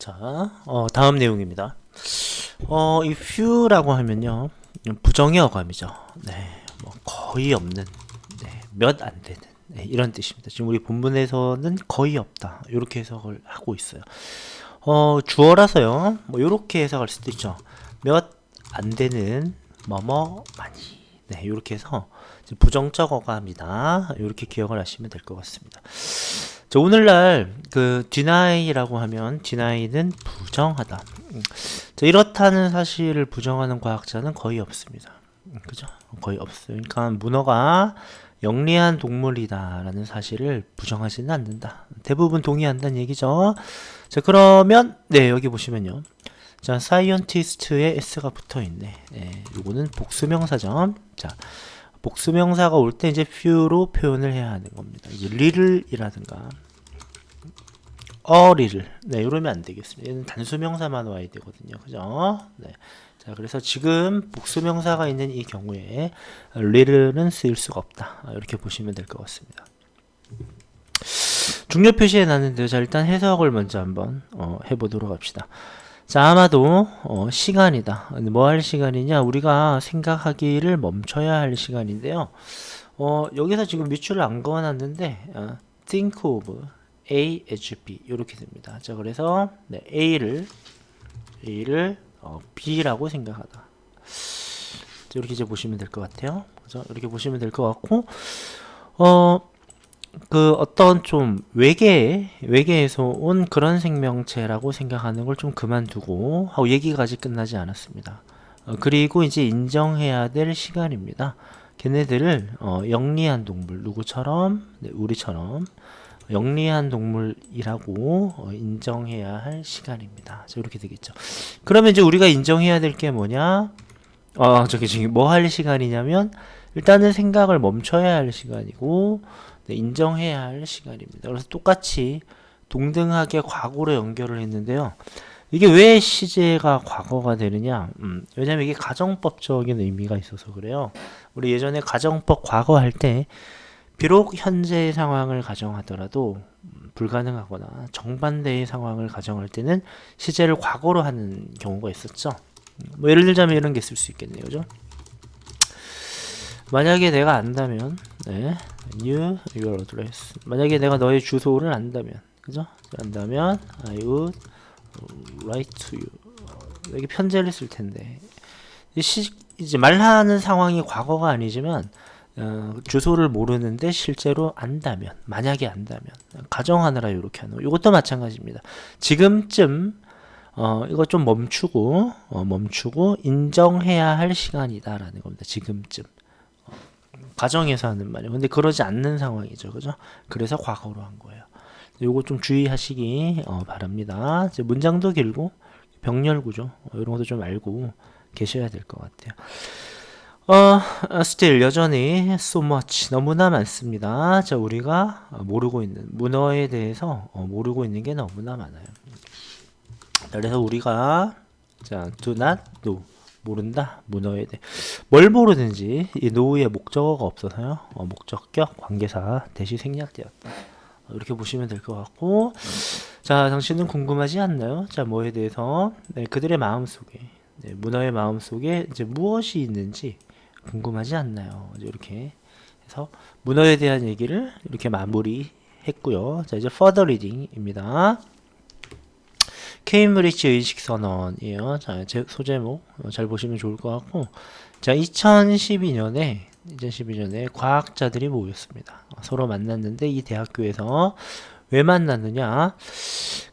자, 다음 내용입니다. 이 few라고 하면요, 부정의 어감이죠. 네, 뭐 거의 없는, 네, 몇 안 되는, 네, 이런 뜻입니다. 지금 우리 본문에서는 거의 없다, 이렇게 해석을 하고 있어요. 주어라서요, 뭐 이렇게 해석할 수도 있죠. 몇 안 되는 뭐뭐 많이, 네, 이렇게 해서 부정적 어감이다, 이렇게 기억을 하시면 될 것 같습니다. 자, 오늘날 그 deny라고 하면 deny는 부정하다. 자, 이렇다는 사실을 부정하는 과학자는 거의 없습니다. 그죠? 거의 없어요. 그러니까 문어가 영리한 동물이다라는 사실을 부정하지는 않는다. 대부분 동의한다는 얘기죠. 자, 그러면 네, 여기 보시면요. 자, scientist에 s가 붙어 있네. 네, 요거는 복수명사죠. 자, 복수명사가 올 때 이제 few로 표현을 해야 하는 겁니다. 이제 little이라든가 little, 네, 이러면 안 되겠습니다. 얘는 단수명사만 와야 되거든요. 그죠? 네. 자, 그래서 지금 복수명사가 있는 이 경우에 little는 쓰일 수가 없다. 이렇게 보시면 될 것 같습니다. 중요 표시해 놨는데요. 자, 일단 해석을 먼저 한번 해보도록 합시다. 자, 아마도 시간이다. 뭐 할 시간이냐? 우리가 생각하기를 멈춰야 할 시간인데요. 여기서 지금 밑줄을 안 그어놨는데 think of A as B 이렇게 됩니다. 자, 그래서 네, A를 B라고 생각하다. 자, 이렇게 이제 보시면 될 것 같아요. 그죠? 이렇게 보시면 될 것 같고, 그 어떤 좀 외계에서 온 그런 생명체라고 생각하는 걸 좀 그만두고 하고 얘기가 아직 끝나지 않았습니다. 그리고 이제 인정해야 될 시간입니다. 걔네들을 영리한 동물, 누구처럼? 네, 우리처럼 영리한 동물이라고 인정해야 할 시간입니다. 자, 이렇게 되겠죠. 그러면 이제 우리가 인정해야 될 게 뭐냐? 저기 뭐 할 시간이냐면 일단은 생각을 멈춰야 할 시간이고, 네, 인정해야 할 시간입니다. 그래서 똑같이 동등하게 과거로 연결을 했는데요. 이게 왜 시제가 과거가 되느냐? 왜냐면 이게 가정법적인 의미가 있어서 그래요. 우리 예전에 가정법 과거 할 때 비록 현재의 상황을 가정하더라도 불가능하거나 정반대의 상황을 가정할 때는 시제를 과거로 하는 경우가 있었죠. 뭐 예를 들자면 이런 게 있을 수 있겠네요. 그죠? 만약에 내가 안다면, 네, you, your address. 만약에 내가 너의 주소를 안다면, 그죠? 안다면, I would write to you. 여기 편지를 쓸 텐데, 이제 말하는 상황이 과거가 아니지만, 주소를 모르는데 실제로 안다면, 만약에 안다면, 가정하느라 이렇게 하는 거. 이것도 마찬가지입니다. 지금쯤, 이거 좀 멈추고 인정해야 할 시간이다라는 겁니다. 지금쯤. 가정에서 하는 말이에요. 근데 그러지 않는 상황이죠. 그죠? 그래서 과거로 한 거예요. 요거 좀 주의하시기 바랍니다. 이제 문장도 길고 병렬 구조 이런 것도 좀 알고 계셔야 될 것 같아요. still 여전히 so much 너무나 많습니다. 자, 우리가 모르고 있는 문어에 대해서 모르고 있는 게 너무나 많아요. 그래서 우리가 자, do not know 모른다 문어에 대해 뭘 모르는지 이 know의 목적어가 없어서요. 목적격 관계사 대시 생략되었다. 이렇게 보시면 될 것 같고, 자, 당신은 궁금하지 않나요? 자, 뭐에 대해서 네, 그들의 마음 속에 네, 문어의 마음 속에 이제 무엇이 있는지 궁금하지 않나요? 이제 이렇게 해서 문어에 대한 얘기를 이렇게 마무리했고요. 자, 이제 further reading입니다. 케임브리지 의식선언이에요. 자, 제 소제목 잘 보시면 좋을 것 같고, 자, 2012년에 과학자들이 모였습니다. 서로 만났는데 이 대학교에서 왜 만났느냐?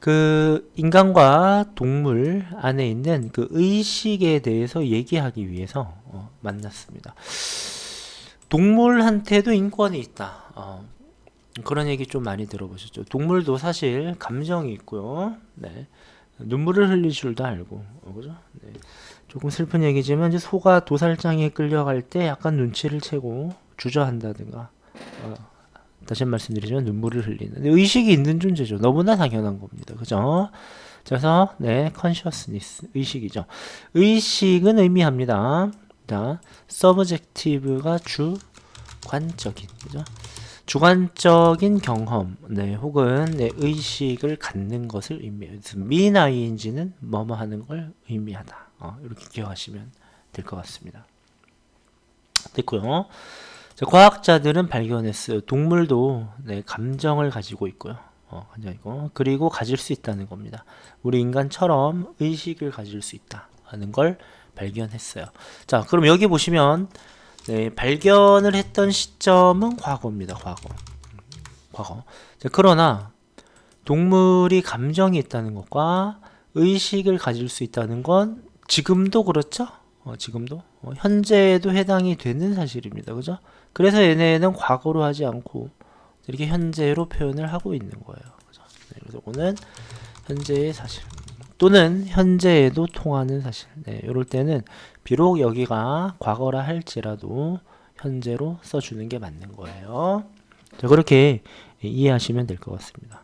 그 인간과 동물 안에 있는 그 의식에 대해서 얘기하기 위해서 만났습니다. 동물한테도 인권이 있다. 그런 얘기 좀 많이 들어보셨죠? 동물도 사실 감정이 있고요. 네. 눈물을 흘릴 줄도 알고, 그죠? 네. 조금 슬픈 얘기지만 이제 소가 도살장에 끌려갈 때 약간 눈치를 채고 주저한다든가, 다시 말씀드리지만 눈물을 흘리는 의식이 있는 존재죠. 너무나 당연한 겁니다. 그죠? 그래서 네, consciousness 의식이죠. 의식은 의미합니다. 자, subjective가 주관적인, 그죠? 주관적인 경험, 네, 혹은 네, 의식을 갖는 것을 의미해요. mean ing는 뭐뭐 하는 걸 의미하다. 이렇게 기억하시면 될 것 같습니다. 됐고요. 자, 과학자들은 발견했어요. 동물도 네, 감정을 가지고 있고요. 감정이고, 그리고 가질 수 있다는 겁니다. 우리 인간처럼 의식을 가질 수 있다 하는 걸 발견했어요. 자, 그럼 여기 보시면 네, 발견을 했던 시점은 과거입니다. 과거. 자, 그러나 동물이 감정이 있다는 것과 의식을 가질 수 있다는 건 지금도 그렇죠? 지금도 현재에도 해당이 되는 사실입니다. 그죠? 그래서 얘네는 과거로 하지 않고 이렇게 현재로 표현을 하고 있는 거예요. 그죠? 네, 그래서 이거는 현재의 사실 또는 현재에도 통하는 사실. 네, 이럴 때는 비록 여기가 과거라 할지라도 현재로 써주는 게 맞는 거예요. 자, 그렇게 이해하시면 될 것 같습니다.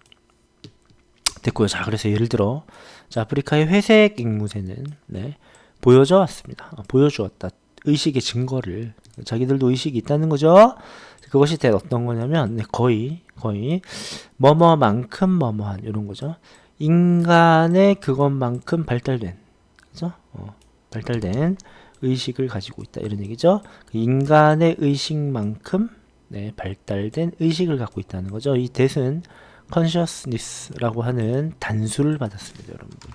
됐고요. 자, 그래서 예를 들어, 자, 아프리카의 회색 앵무새는 네, 보여져 왔습니다. 보여주었다. 의식의 증거를. 자기들도 의식이 있다는 거죠. 그것이 어떤 거냐면, 네, 거의, 뭐뭐만큼 뭐뭐한, 이런 거죠. 인간의 그것만큼 발달된, 그죠? 발달된 의식을 가지고 있다. 이런 얘기죠. 인간의 의식만큼, 네, 발달된 의식을 갖고 있다는 거죠. 이 that은 consciousness라고 하는 단수를 받았습니다, 여러분들.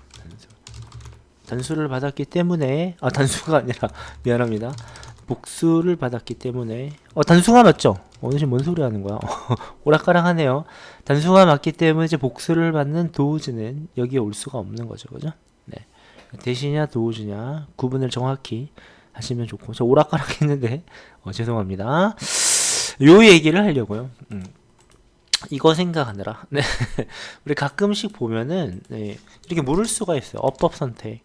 단수를 받았기 때문에 단수가 아니라 미안합니다. 복수를 받았기 때문에 단수가 맞죠? 지금 뭔 소리 하는 거야? 오락가락하네요. 단수가 맞기 때문에 이제 복수를 받는 도우즈는 여기에 올 수가 없는 거죠, 그죠? 네. 대시냐 도우즈냐 구분을 정확히 하시면 좋고 저 오락가락했는데 죄송합니다. 요 얘기를 하려고요. 이거 생각하느라 네. 우리 가끔씩 보면은 네. 이렇게 물을 수가 있어요. 어법 선택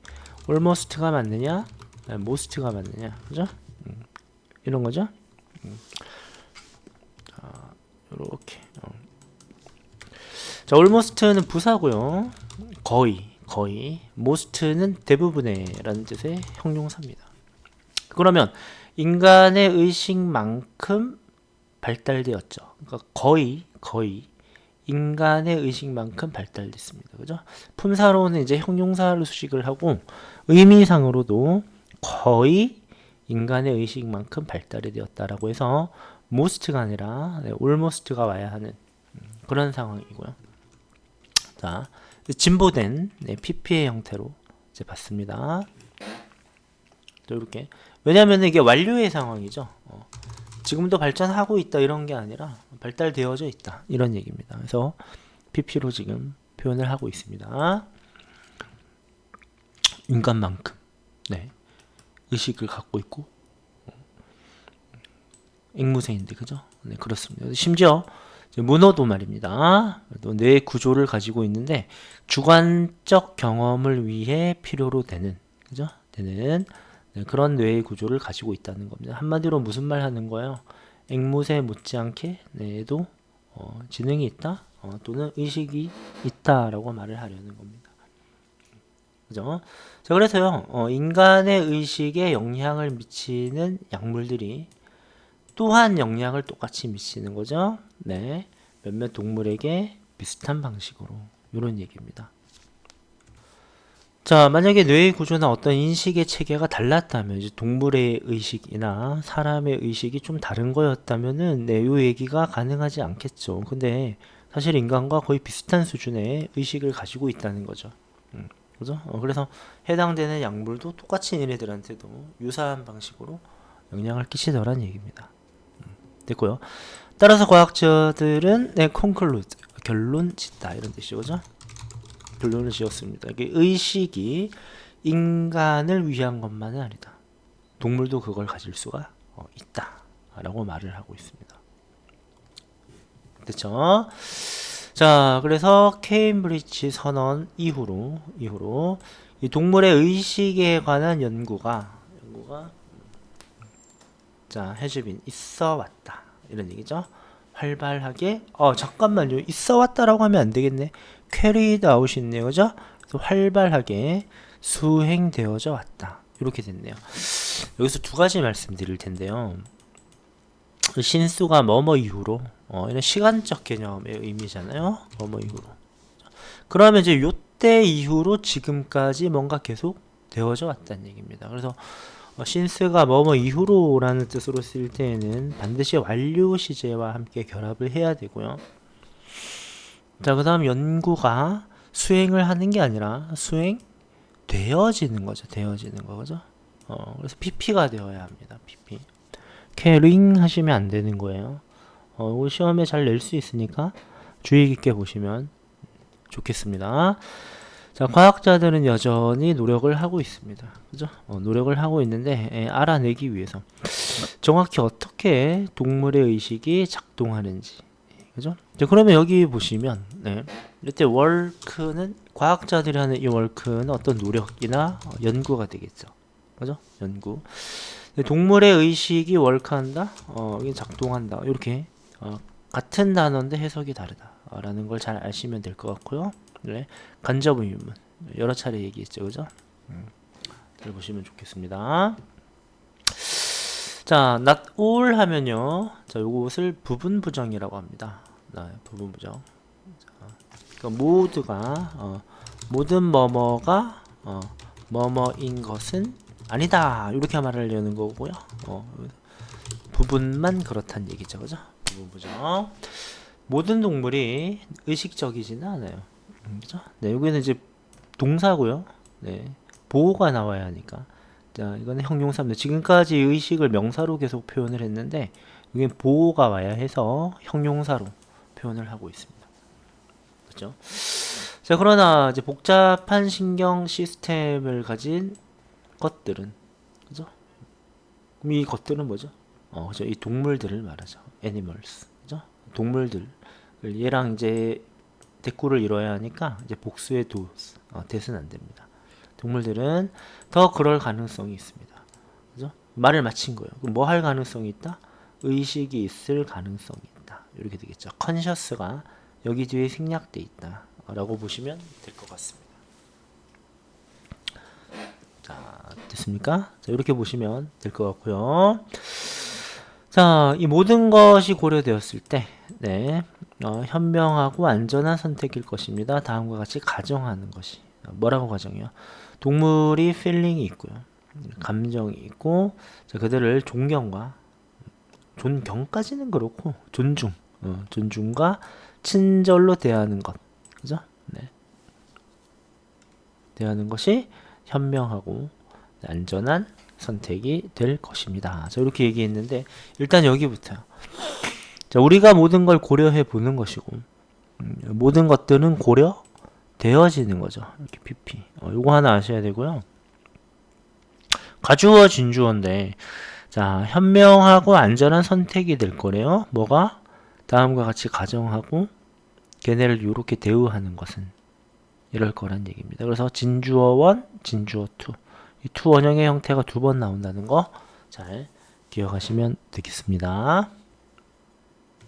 almost가 맞느냐 most가 맞느냐 그죠? 이런 거죠. 자, 요렇게 자, almost는 부사고요. 거의 most는 대부분의 라는 뜻의 형용사입니다. 그러면 인간의 의식만큼 발달되었죠. 그러니까 거의 인간의 의식만큼 발달됐습니다. 그죠? 품사로는 이제 형용사로 수식을 하고 의미상으로도 거의 인간의 의식만큼 발달이 되었다라고 해서 most가 아니라 almost가 와야 하는 그런 상황이고요. 자, 진보된 PP의 형태로 이제 봤습니다. 또 이렇게 왜냐하면 이게 완료의 상황이죠. 지금도 발전하고 있다 이런 게 아니라 발달되어져 있다 이런 얘기입니다. 그래서 PP로 지금 표현을 하고 있습니다. 인간만큼 네 의식을 갖고 있고 앵무새인데 그죠? 네 그렇습니다. 심지어 문어도 말입니다. 또 뇌 구조를 가지고 있는데 주관적 경험을 위해 필요로 되는 그죠? 되는 네, 그런 뇌의 구조를 가지고 있다는 겁니다. 한마디로 무슨 말 하는 거예요? 앵무새 못지않게 뇌에도 지능이 있다 또는 의식이 있다라고 말을 하려는 겁니다. 그죠? 자, 그래서요 인간의 의식에 영향을 미치는 약물들이 또한 영향을 똑같이 미치는 거죠. 네, 몇몇 동물에게 비슷한 방식으로 이런 얘기입니다. 자, 만약에 뇌의 구조나 어떤 인식의 체계가 달랐다면 이제 동물의 의식이나 사람의 의식이 좀 다른 거였다면은 네, 요 얘기가 가능하지 않겠죠. 근데 사실 인간과 거의 비슷한 수준의 의식을 가지고 있다는 거죠. 그죠? 그래서 해당되는 약물도 똑같이 얘네들한테도 유사한 방식으로 영향을 끼치더란 얘기입니다. 됐고요. 따라서 과학자들은 네, conclude 결론 짓다 이런 뜻이죠. 그죠? 결론을 지었습니다. 이게 의식이 인간을 위한 것만은 아니다. 동물도 그걸 가질 수가 있다. 라고 말을 하고 있습니다. 됐죠? 자, 그래서 케임브리지 선언 이후로 이 동물의 의식에 관한 연구가 자, 해즈빈 있어 왔다. 이런 얘기죠. 활발하게 잠깐만요. 있어 왔다라고 하면 안 되겠네. carried out이네요. 그죠? 그래서 활발하게 수행되어져 왔다. 이렇게 됐네요. 여기서 두 가지 말씀드릴 텐데요. 신수가 뭐뭐 이후로 이런 시간적 개념의 의미잖아요. 뭐뭐 이후로. 그러면 이제 요때 이후로 지금까지 뭔가 계속 되어져 왔다는 얘기입니다. 그래서 신스가 뭐뭐 이후로라는 뜻으로 쓸 때에는 반드시 완료 시제와 함께 결합을 해야 되고요. 자, 그 다음 연구가 수행을 하는 게 아니라 수행되어지는 거죠. 되어지는 거죠. 그래서 PP가 되어야 합니다. PP. 캐링 하시면 안 되는 거예요. 이거 시험에 잘 낼 수 있으니까 주의 깊게 보시면 좋겠습니다. 자, 과학자들은 여전히 노력을 하고 있습니다. 그죠? 노력을 하고 있는데, 알아내기 위해서. 정확히 어떻게 동물의 의식이 작동하는지. 그죠? 자, 그러면 여기 보시면, 네. 이때 월크는, 과학자들이 하는 이 월크는 어떤 노력이나 연구가 되겠죠. 그죠? 연구. 동물의 의식이 월크한다? 이게 작동한다. 이렇게, 같은 단어인데 해석이 다르다. 라는 걸 잘 아시면 될 것 같고요. 네. 간접 의문문 여러 차례 얘기했죠, 그죠? 잘 보시면 좋겠습니다. 자, not all 하면요, 자, 요것을 부분 부정이라고 합니다. 네, 부분 부정. 자, 그러니까 모두가 모든 뭐뭐가 뭐뭐인 것은 아니다. 이렇게 말하려는 거고요. 부분만 그렇다는 얘기죠, 그죠? 부분 부정. 모든 동물이 의식적이지는 않아요. 그죠? 네, 여기는 이제 동사고요. 네, 보호가 나와야 하니까. 자, 이거는 형용사입니다. 지금까지 의식을 명사로 계속 표현을 했는데, 여기 보호가 와야 해서 형용사로 표현을 하고 있습니다. 그죠? 자, 그러나 이제 복잡한 신경 시스템을 가진 것들은, 그죠? 그럼 이 것들은 뭐죠? 그죠? 이 동물들을 말하죠. animals. 그죠? 동물들. 얘랑 이제 대꾸를 이뤄야 하니까 이제 복수의 that은 안 됩니다. 동물들은 더 그럴 가능성이 있습니다. 그죠? 말을 마친 거예요. 그럼 뭐 할 가능성이 있다? 의식이 있을 가능성이 있다. 이렇게 되겠죠. 컨셔스가 여기 뒤에 생략돼 있다. 라고 보시면 될 것 같습니다. 자, 됐습니까? 자, 이렇게 보시면 될 것 같고요. 자, 이 모든 것이 고려되었을 때, 네, 현명하고 안전한 선택일 것입니다. 다음과 같이 가정하는 것이 뭐라고 가정해요? 동물이 필링이 있고요, 감정이 있고, 자, 그들을 존경까지는 그렇고 존중과 친절로 대하는 것, 그죠? 네, 대하는 것이 현명하고 안전한 선택이 될 것입니다. 자, 이렇게 얘기했는데 일단 여기부터요. 자, 우리가 모든 걸 고려해 보는 것이고, 모든 것들은 고려되어지는 거죠. 이렇게 PP. 요거 하나 아셔야 되고요. 가주어 진주어인데, 자, 현명하고 안전한 선택이 될 거래요. 뭐가? 다음과 같이 가정하고 걔네를 이렇게 대우하는 것은 이럴 거란 얘기입니다. 그래서 진주어 1, 진주어 2. 이 투 원형의 형태가 두 번 나온다는 거 잘 기억하시면 되겠습니다.